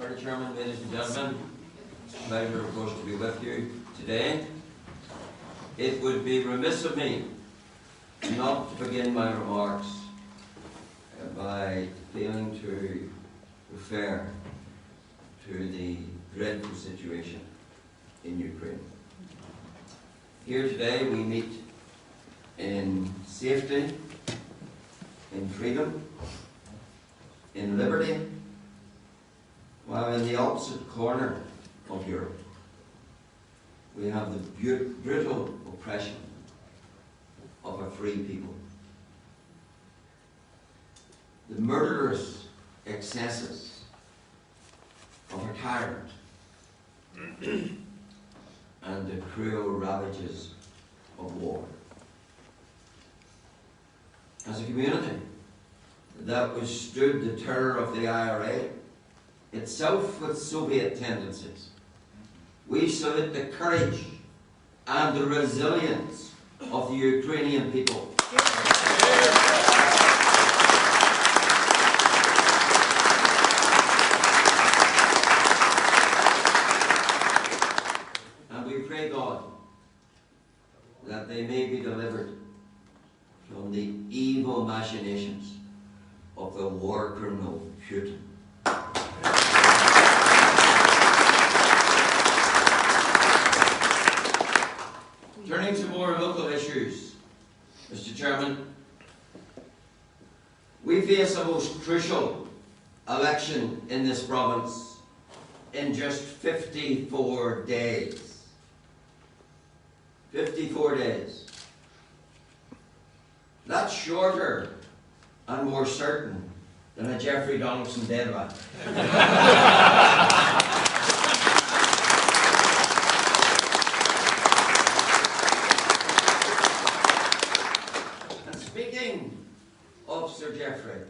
Party Chairman, ladies and gentlemen, it's a pleasure, of course, to be with you today. It would be remiss of me not to begin my remarks by failing to refer to the dreadful situation in Ukraine. Here today we meet in safety, in freedom, in liberty, while in the opposite corner of Europe we have the brutal oppression of a free people, the murderous excesses of a tyrant, and the cruel ravages of war. As a community that withstood the terror of the IRA, itself with Soviet tendencies, we salute the courage and the resilience of the Ukrainian people. And we pray God that they may be delivered from the evil machinations of the war criminal Putin. Turning to more local issues, Mr. Chairman, we face a most crucial election in this province in just 54 days. 54 days. That's shorter and more certain than a Jeffrey Donaldson deadline. And speaking of Sir Jeffrey,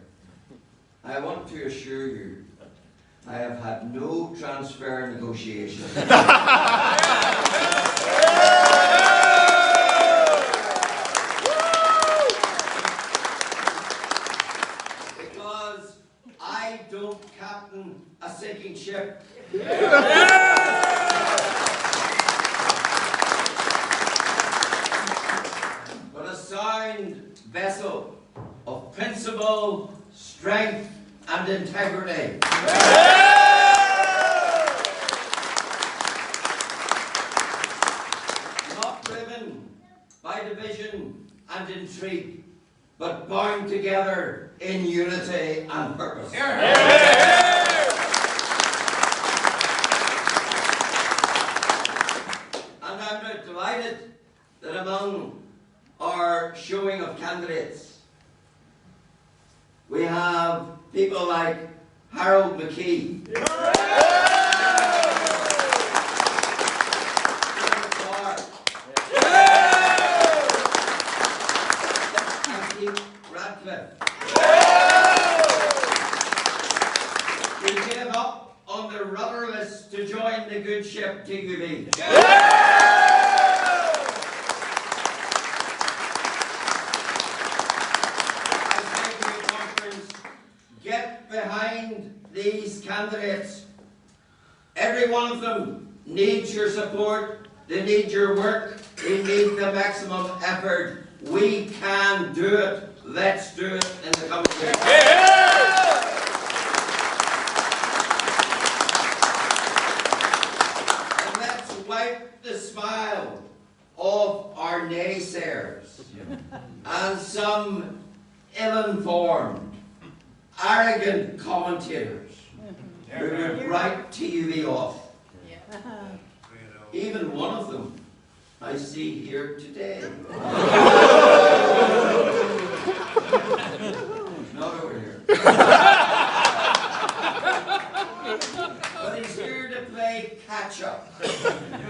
I want to assure you I have had no transfer negotiations. Captain a sinking ship. But a sound vessel of principle, strength, and integrity. Not driven by division and intrigue, but bound together in unity and purpose. And I'm delighted that among our showing of candidates we have people like Harold McKee, who gave up on the rudderless to join the good ship TUV. Get behind these candidates. Every one of them needs your support. They need your work. They need the maximum effort. We can do it. Let's do it in the coming years. And let's wipe the smile of our naysayers and some ill-informed, arrogant commentators who would write TUV off. Even one of them I see here today. Not over here. But he's here to play catch-up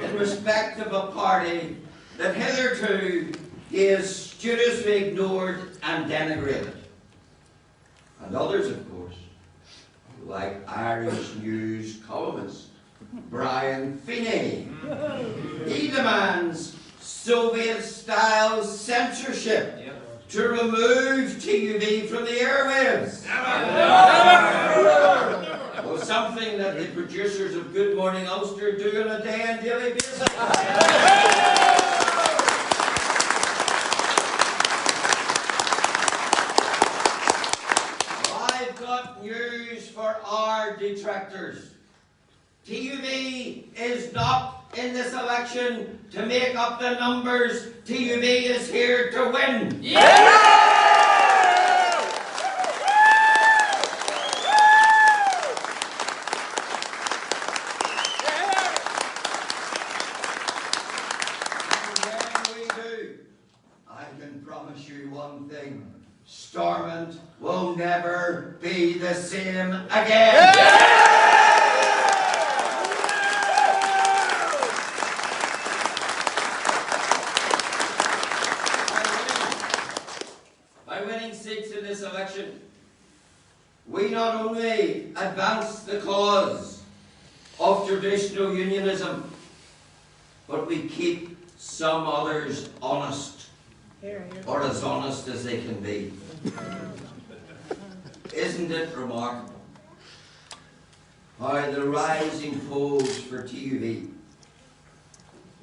in respect of a party that hitherto he has studiously ignored and denigrated. And others, of course, like Irish news columnist Brian Feeney. He demands Soviet-style censorship to remove TUV from the airwaves. Well, something that the producers of Good Morning Ulster do on a day and daily basis. I've got news for our detractors. TUV is not in this election to make up the numbers. TUV is here to win. Yeah! One thing, Stormont will never be the same again. By winning seats in this election, we not only advance the cause of traditional unionism, but we keep some others honest. Or as honest as they can be. Isn't it remarkable how the rising polls for TUV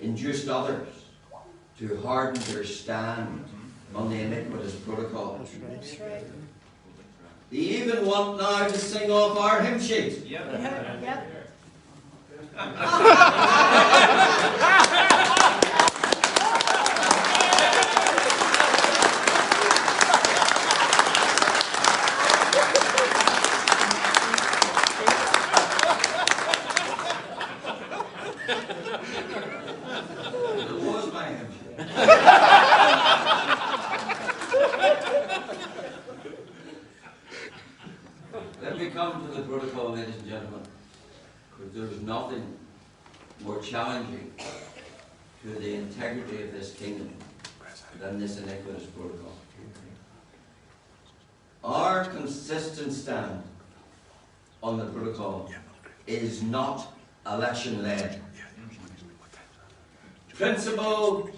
induced others to harden their stand on the iniquitous protocol? That's right. They even want now to sing off our hymn sheet. Yep. Let me come to the protocol, ladies and gentlemen, because there is nothing more challenging to the integrity of this kingdom than this iniquitous protocol. Our consistent stand on the protocol is not election-led. Principle,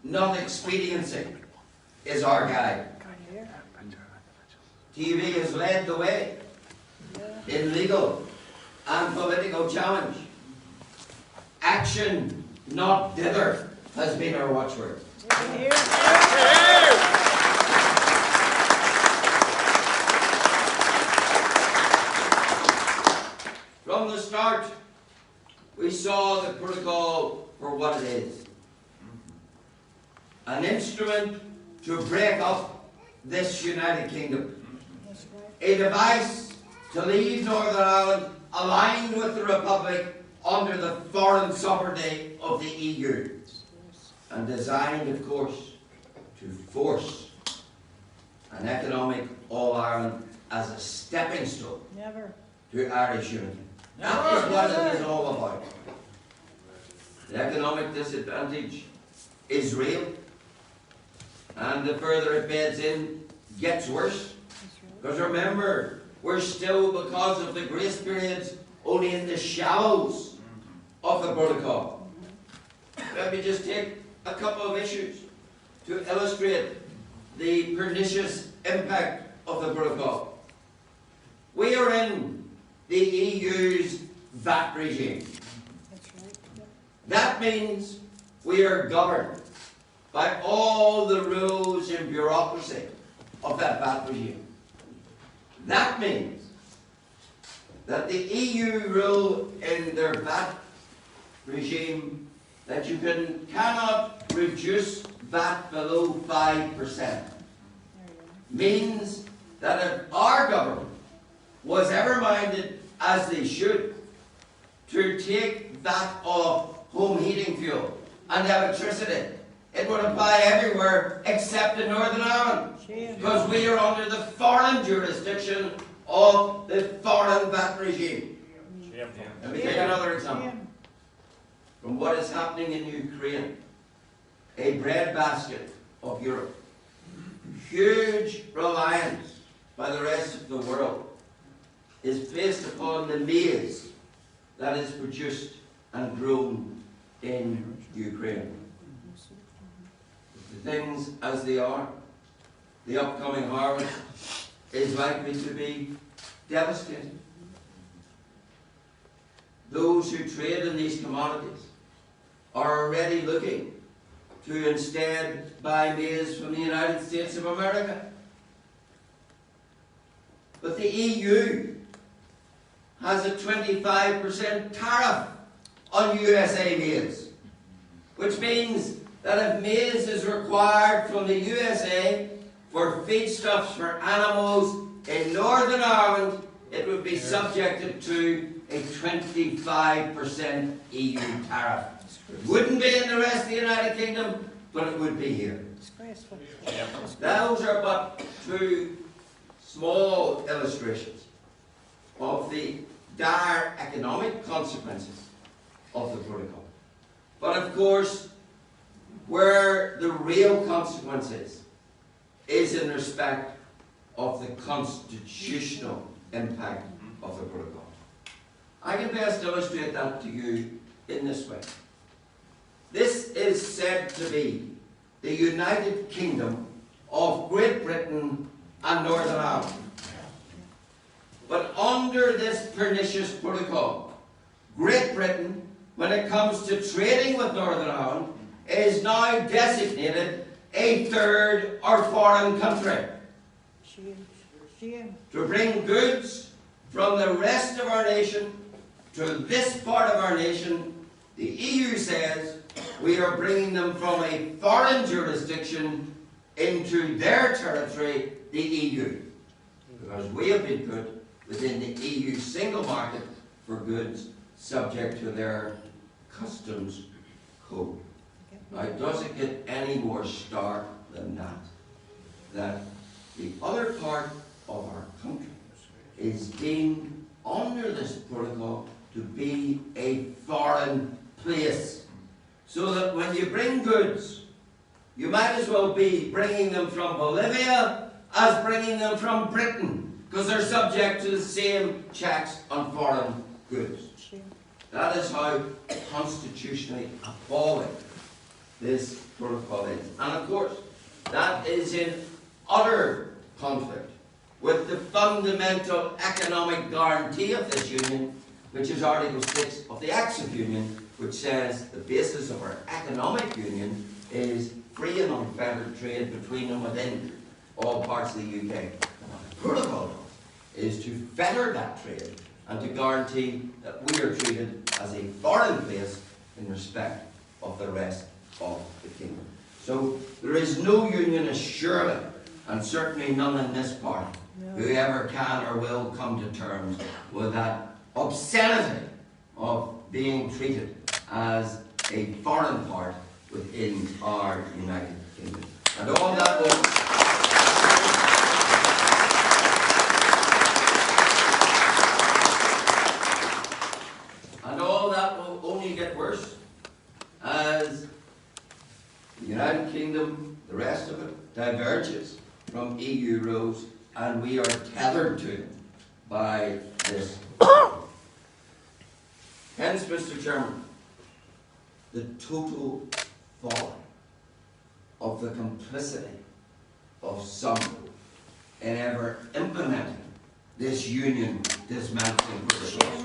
not expediency, is our guide. TV has led the way in legal and political challenge. Action, not dither, has been our watchword. From the start, we saw the protocol for what it is. An instrument to break up this United Kingdom. A device to leave Northern Ireland aligned with the Republic under the foreign sovereignty of the EU. And designed, of course, to force an economic All-Ireland as a stepping stone to Irish unity. That is what it is all about. The economic disadvantage is real, and the further it beds in, gets worse. Because remember, we're still, because of the grace periods, only in the shallows of the protocol. Let me just take a couple of issues to illustrate the pernicious impact of the protocol. We are in the EU's VAT regime. That means we are governed by all the rules and bureaucracy of that VAT regime. That means that the EU rule in their VAT regime that you cannot reduce VAT below 5%. Means that if our government was ever minded, as they should, to take VAT off home heating fuel and electricity, it would apply everywhere except in Northern Ireland. Because we are under the foreign jurisdiction of the foreign VAT regime. Let me take another example. From what is happening in Ukraine, a breadbasket of Europe. Huge reliance by the rest of the world is placed upon the maize that is produced and grown in Ukraine. The things as they are, the upcoming harvest is likely to be devastating. those who trade in these commodities are already looking to instead buy maize from the United States of America. But the EU has a 25% tariff on USA maize, which means that if maize is required from the USA for feedstuffs for animals in Northern Ireland, it would be subjected to a 25% EU tariff. It wouldn't be in the rest of the United Kingdom, but it would be here. Those are but two small illustrations of the dire economic consequences of the protocol. But of course, where the real consequence is in respect of the constitutional impact of the protocol. I can best illustrate that to you in this way. This is said to be the United Kingdom of Great Britain and Northern Ireland. But under this pernicious protocol, Great Britain, when it comes to trading with Northern Ireland, is now designated a third or foreign country. To bring goods from the rest of our nation to this part of our nation, the EU says we are bringing them from a foreign jurisdiction into their territory, the EU, because we have been put within the EU single market for goods subject to their customs code. Now, does it get any more stark than that? That the other part of our country is deemed under this protocol to be a foreign place. So that when you bring goods, you might as well be bringing them from Bolivia as bringing them from Britain, because they're subject to the same checks on foreign goods. That is how constitutionally appalling this protocol is. And of course, that is in utter conflict with the fundamental economic guarantee of this union, which is Article 6 of the Acts of Union, which says the basis of our economic union is free and unfettered trade between and within all parts of the UK. What the protocol does is to fetter that trade and to guarantee that we are treated as a foreign place in respect of the rest of the kingdom. So there is no unionist, surely, and certainly none in this party, who ever can or will come to terms with that obscenity of being treated as a foreign part within our United Kingdom. And all that will... And all that will only get worse as the United Kingdom, the rest of it, diverges from EU rules, and we are tethered to them by this. Hence, Mr. Chairman, the total folly of the complicity of some in ever implementing this union dismantling protocol.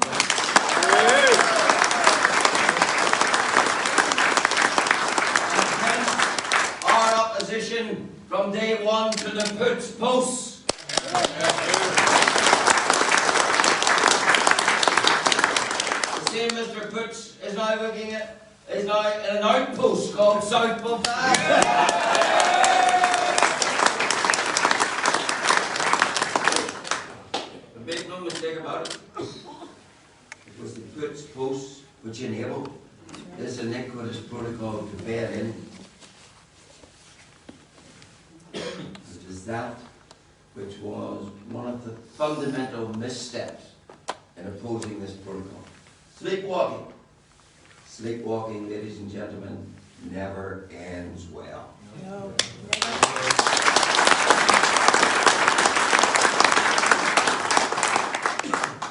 Opposition from day one to the Putz posts. The same Mr. Putz is now looking at in an outpost called South Belfast. Make no mistake about it. It was the Putz posts which enabled this iniquitous protocol to bed in. That which was one of the fundamental missteps in opposing this protocol. Sleepwalking. Sleepwalking, ladies and gentlemen, never ends well. No.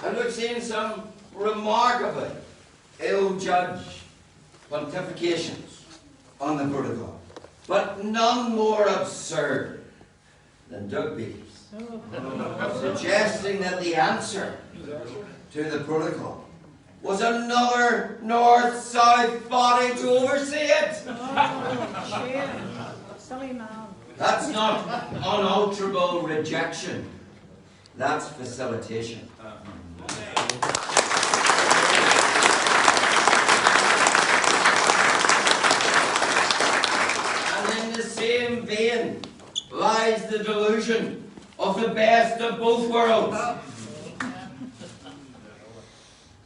And we've seen some remarkably ill-judged pontifications on the protocol, but none more absurd than Doug Beatty's, suggesting that the answer to the protocol was another north-south body to oversee it. Oh, shit. Silly man. That's not unalterable rejection. That's facilitation. And in the same vein lies the delusion of the best of both worlds.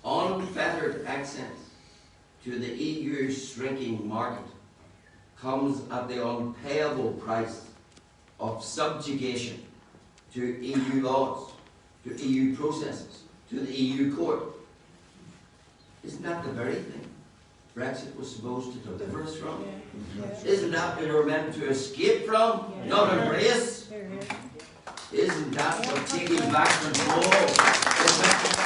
Unfettered access to the EU's shrinking market comes at the unpayable price of subjugation to EU laws, to EU processes, to the EU court. Isn't that the very thing Brexit was supposed to deliver us from? Isn't that what we were meant to escape from, not embrace? Isn't that what taking back control is meant to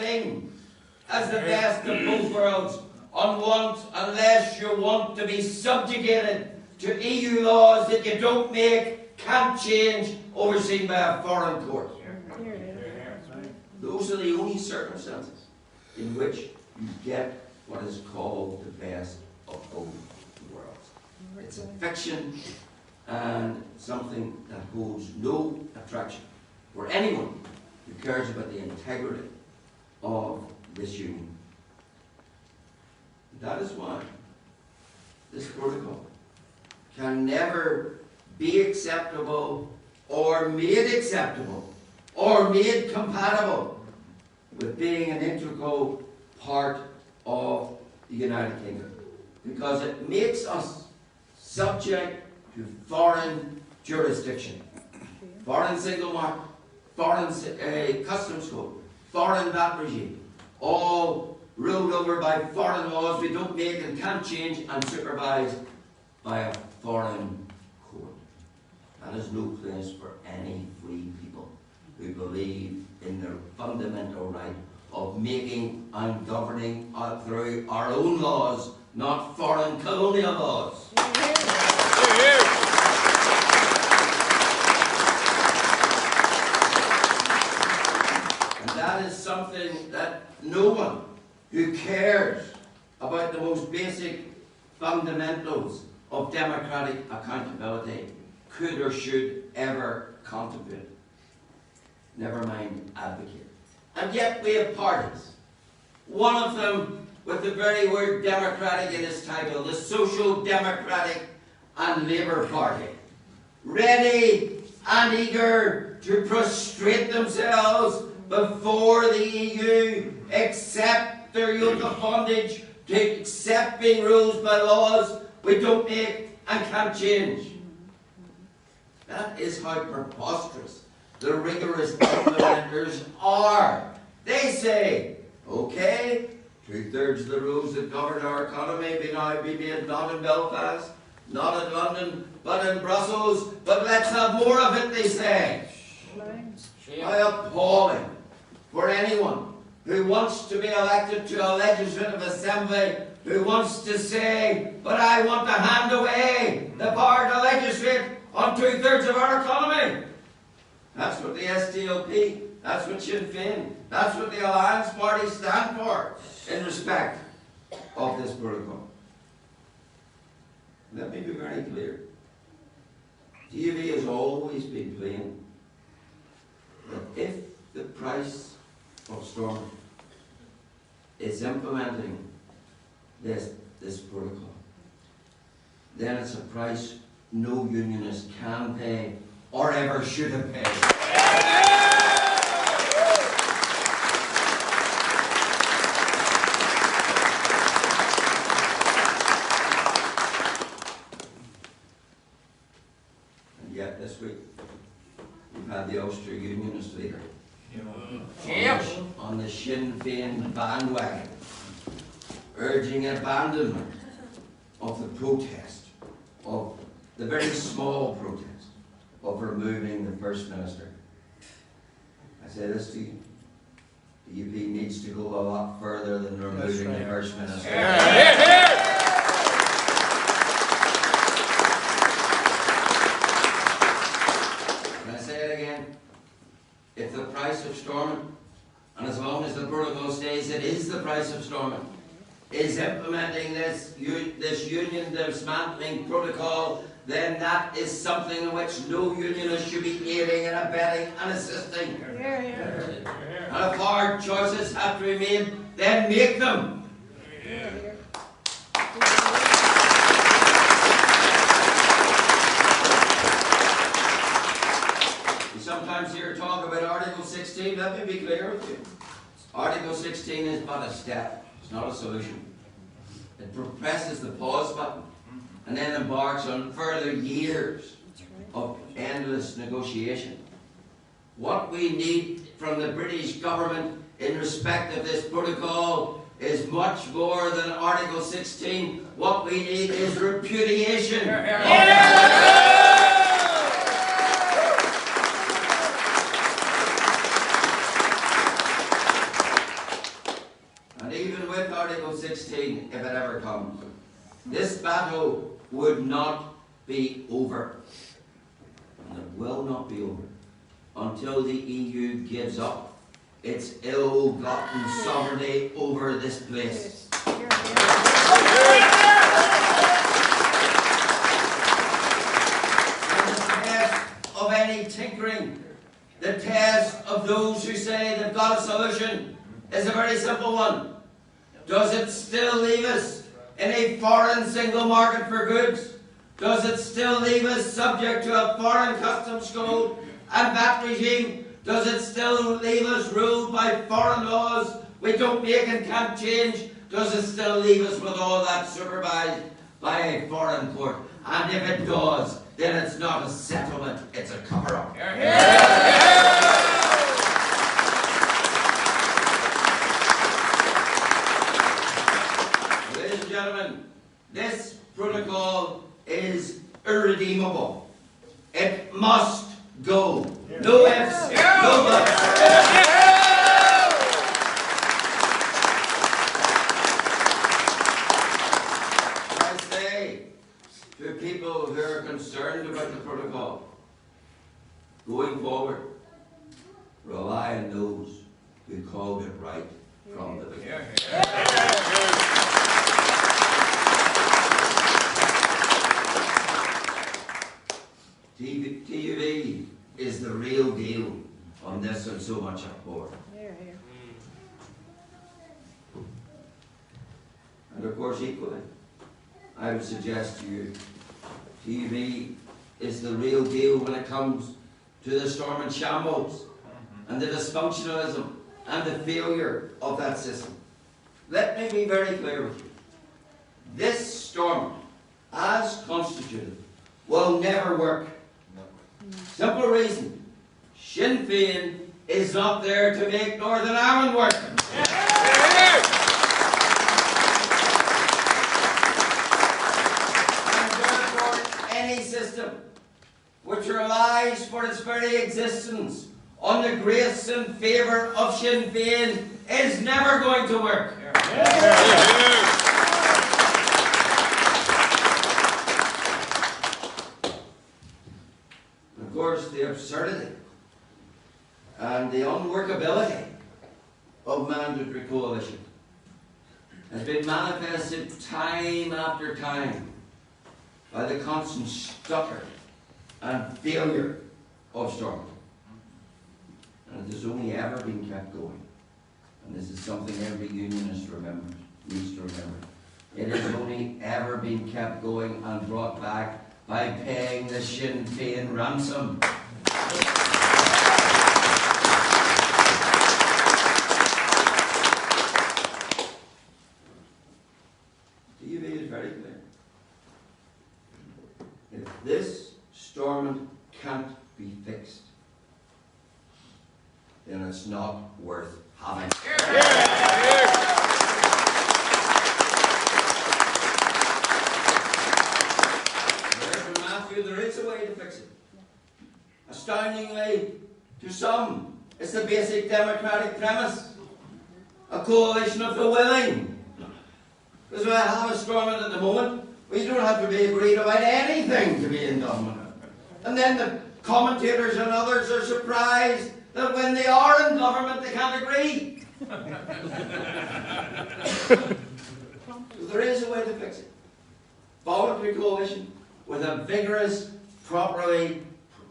thing as the best of both worlds unless you want to be subjugated to EU laws that you don't make, can't change, overseen by a foreign court. Those are the only circumstances in which you get what is called the best of both worlds. It's a fiction and something that holds no attraction for anyone who cares about the integrity of this union. That is why this protocol can never be acceptable or made acceptable or made compatible with being an integral part of the United Kingdom, because it makes us subject to foreign jurisdiction, foreign single market, foreign customs code, foreign VAT regime, all ruled over by foreign laws we don't make and can't change, and supervised by a foreign court. That is no place for any free people who believe in their fundamental right of making and governing through our own laws, not foreign colonial laws. And that is something that no one who cares about the most basic fundamentals of democratic accountability could or should ever contemplate, never mind advocate. And yet we have parties, one of them with the very word democratic in its title, the Social Democratic and Labour Party, ready and eager to prostrate themselves before the EU, accept their yoke of bondage, to accept being ruled by laws we don't make and can't change. That is how preposterous the rigorous implementers are. They say, okay, 2/3 of the rules that govern our economy may now be made not in Belfast, not in London, but in Brussels, but let's have more of it, they say. How appalling for anyone who wants to be elected to a legislative assembly, who wants to say, but I want to hand away the power to legislate on 2/3 of our economy. That's what the SDLP, that's what Sinn Féin, that's what the Alliance parties stand for in respect of this protocol. Let me be very clear. DUV has always been plain that if the price of Stormont is implementing this protocol, then it's a price no unionist can pay or ever should have paid. And yet this week we've had the Ulster Unionist leader on the Sinn Féin bandwagon urging abandonment of the protest, of the very small protest of removing the First Minister. I say this to you, the UP needs to go a lot further than removing the First Minister. It's the price of storming. And as long as the protocol stays, it is the price of storming. Is implementing this union dismantling protocol, then that is something in which no unionist should be aiding and abetting and assisting. Here, here. And if hard choices have to be made, then make them. Here, here. You sometimes hear talk about Article 16. Let me be clear with you. Article 16 is but a step. It's not a solution. It presses the pause button and then embarks on further years of endless negotiation. What we need from the British government in respect of this protocol is much more than Article 16. What we need is repudiation. And even with Article 16, if it ever comes, this battle would not be over. And it will not be over until the EU gives up its ill-gotten sovereignty over this place. Here, here. And the test of any tinkering, the test of those who say they've got a solution, is a very simple one. Does it still leave us in a foreign single market for goods? Does it still leave us subject to a foreign customs code and VAT regime? Does it still leave us ruled by foreign laws we don't make and can't change? Does it still leave us with all that supervised by a foreign court? And if it does, then it's not a settlement, it's a cover-up. Ladies and gentlemen, this protocol is irredeemable. It must go. No ifs, no buts. I say to people who are concerned about the protocol, going forward, rely on those who called it right from the beginning. TUV is the real deal on this and so much more. Here, here. And of course, equally, I would suggest to you, TUV is the real deal when it comes to the storm and shambles and the dysfunctionalism and the failure of that system. Let me be very clear with you. This storm, as constituted, will never work. Simple reason. Sinn Féin is not there to make Northern Ireland work. And therefore, any system which relies for its very existence on the grace and favour of Sinn Féin is never going to work. Of course, the absurdity and the unworkability of mandatory coalition has been manifested time after time by the constant stutter and failure of Stormont. And it has only ever been kept going. And this is something every unionist needs to remember. It has only ever been kept going and brought back by paying the Sinn Féin ransom. TV is very clear. If this Stormont can't be fixed, then it's not worth having. There is a way to fix it. Astoundingly, to some, it's the basic democratic premise. A coalition of the willing. Because we have a Stormont at the moment, we don't have to be agreed about anything to be in government. And then commentators and others are surprised that when they are in government they can't agree. So there is a way to fix it. Voluntary coalition with a vigorous, properly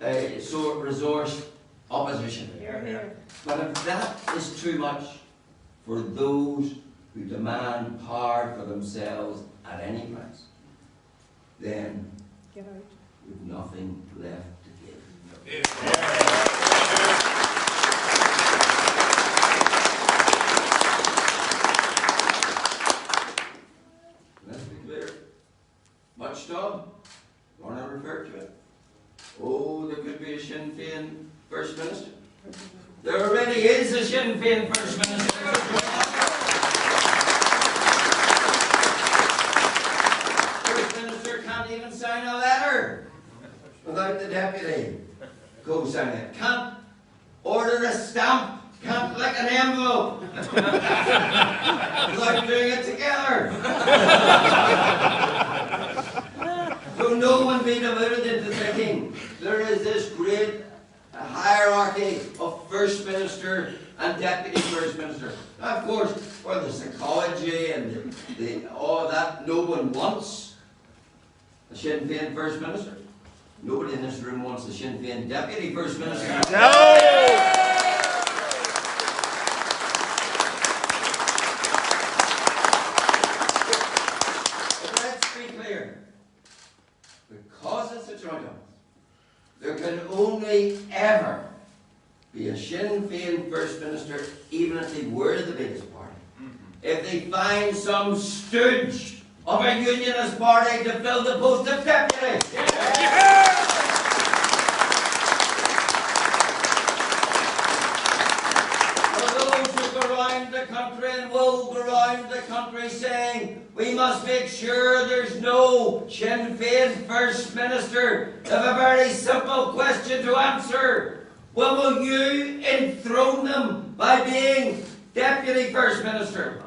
resourced opposition. Here, here. But if that is too much for those who demand power for themselves at any price, then Get out. we've nothing left to give. Let's be clear. Much done. Lorna referred to it. Oh, there could be a Sinn Féin First Minister. There already is a Sinn Féin First Minister. First Minister can't even sign a letter without the deputy co-signing it. Can't order a stamp. Can't lick an envelope without doing it together. So no one be deluded into thinking there is this great hierarchy of First Minister and Deputy First Minister. Now, of course, for the psychology and all of that, no one wants a Sinn Féin First Minister. Nobody in this room wants a Sinn Féin Deputy First Minister. No! Because it's a joint government, there can only ever be a Sinn Féin First Minister, even if they were the biggest party. If they find some stooge of a unionist party to fill the post of deputy. For those who go around the country and will go around the country saying, we must make sure there's no Sinn Féin First Minister, I have a very simple question to answer. Well, will you enthrone them by being Deputy First Minister?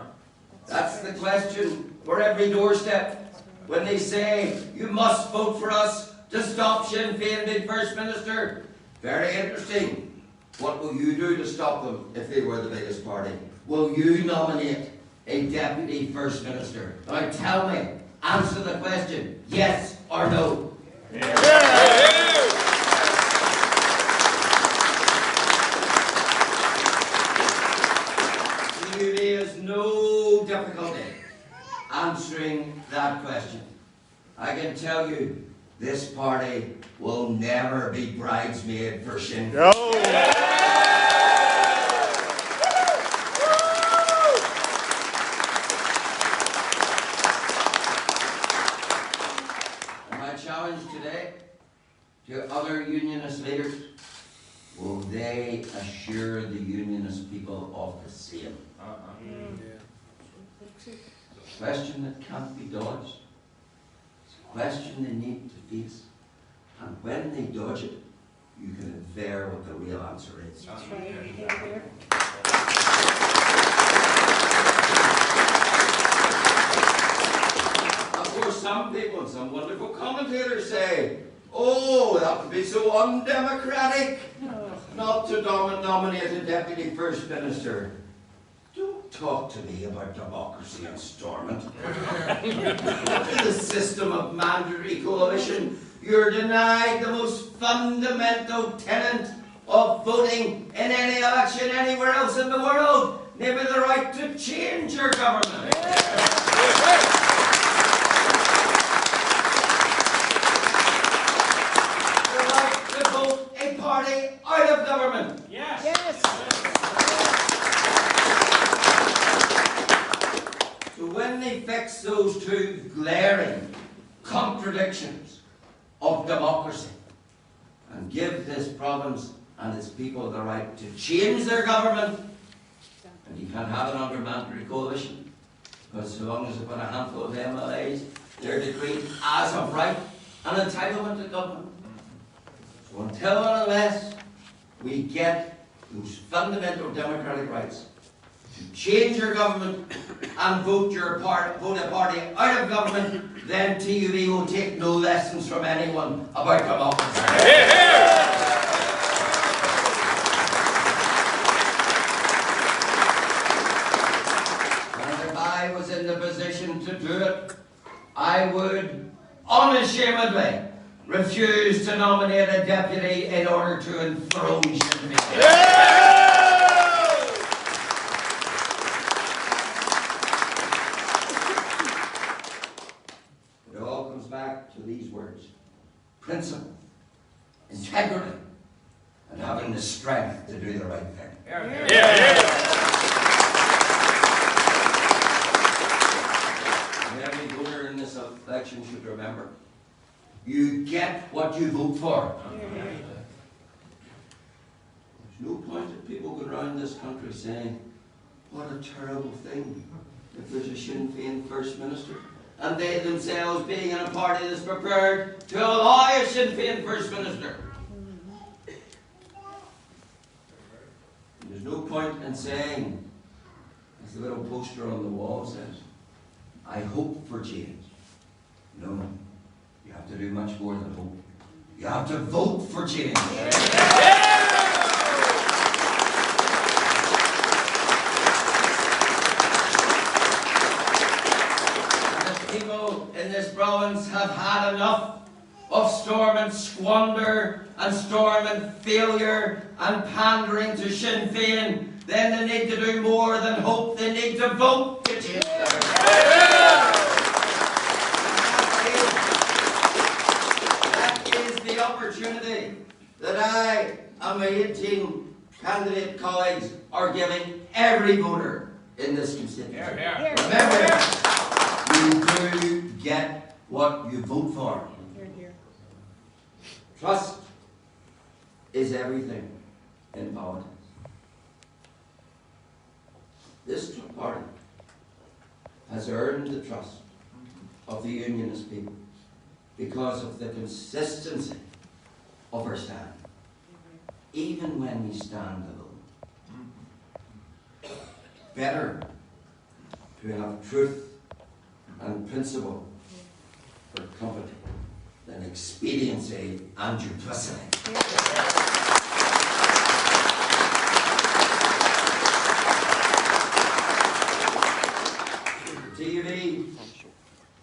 That's the question for every doorstep. When they say, you must vote for us to stop Sinn Féin being First Minister. Very interesting. What will you do to stop them if they were the biggest party? Will you nominate a Deputy First Minister? Now tell me, answer the question, yes or no? There is no difficulty answering that question. I can tell you, this party will never be bridesmaid for Sinn Féin. No! My challenge today to other unionist leaders, will they assure the unionist people of the same? It's a question that can't be dodged. It's a question they need to face. And when they dodge it, you can infer what the real answer is. That's right. Here, here. Of course, some people and some wonderful commentators say, oh, that would be so undemocratic not to nominate a Deputy First Minister. Don't talk to me about democracy and Stormont. In the system of mandatory coalition, you're denied the most fundamental tenet of voting in any election anywhere else in the world, namely the right to change your government. The right to vote a party out of government. Yes. So when they fix those two glaring contradictions of democracy and give this province and its people the right to change their government, and you can't have it under mandatory coalition, because so long as they've got a handful of MLAs, they're decreed as of right an entitlement to government. So until and unless we get those fundamental democratic rights to change your government and vote a party out of government, then TUV will take no lessons from anyone about democracy. a deputy in order to enthrone Sinn Féin. It all comes back to these words: principle, integrity, and having the strength to do the right thing. And every voter in this election should remember, you get what you vote for. There's no point in people going around this country saying, what a terrible thing if there's a Sinn Féin First Minister, and they themselves being in a party that's prepared to allow a Sinn Féin First Minister. There's no point in saying, as the little poster on the wall says, I hope for change. No, you have to do much more than hope. You have to vote for change. People in this province have had enough of storm and squander and storm and failure and pandering to Sinn Féin. Then they need to do more than hope. They need to vote to change them. That is the opportunity that I and my 18 candidate colleagues are giving every voter in this constituency. Remember, you do get what you vote for. Trust is everything in politics. This party has earned the trust of the Unionist people because of the consistency of our stand, even when we stand alone. Better to have truth and principle for company than expediency and duplicity. TV,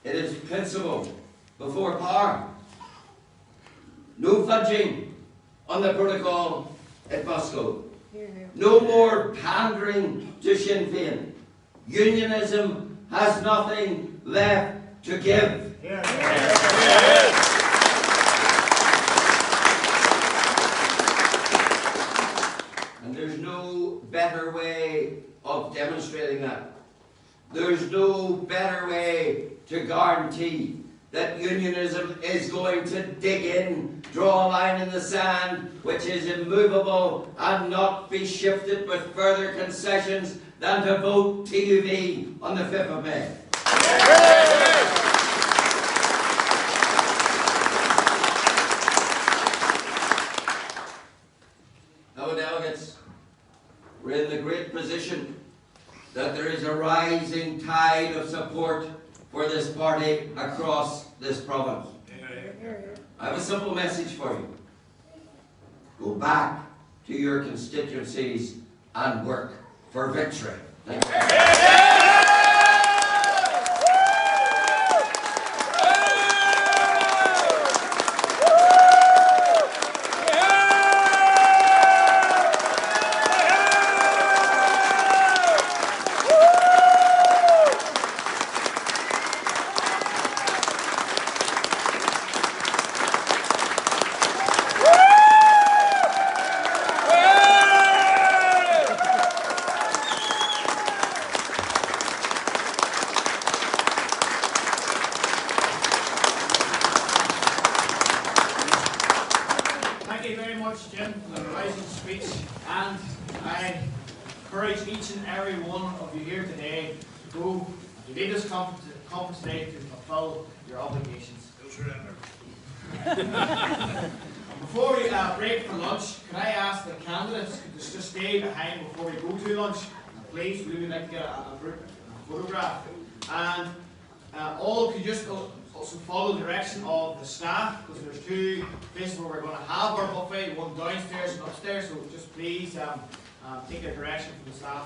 it is principle before power. No fudging on the protocol at Moscow. No more pandering to Sinn Féin. Unionism has nothing left to give. And there's no better way of demonstrating that. There's no better way to guarantee that unionism is going to dig in, draw a line in the sand, which is immovable and not be shifted with further concessions than to vote TUV on the 5th of May. Fellow delegates, we're in the great position that there is a rising tide of support for this party across this province. I have a simple message for you. Go back to your constituencies and work for victory. Thank you. Jim, for the rising speech, and I encourage each and every one of you here today to go to lead this conference today to fulfill your obligations. Before we break for lunch, can I ask the candidates to just stay behind before we go to lunch? And please, we would like to get a group photograph. And all could just also follow the direction of the staff, because there's two places where we're going to have our buffet, one downstairs and upstairs, so just please take a direction from the staff.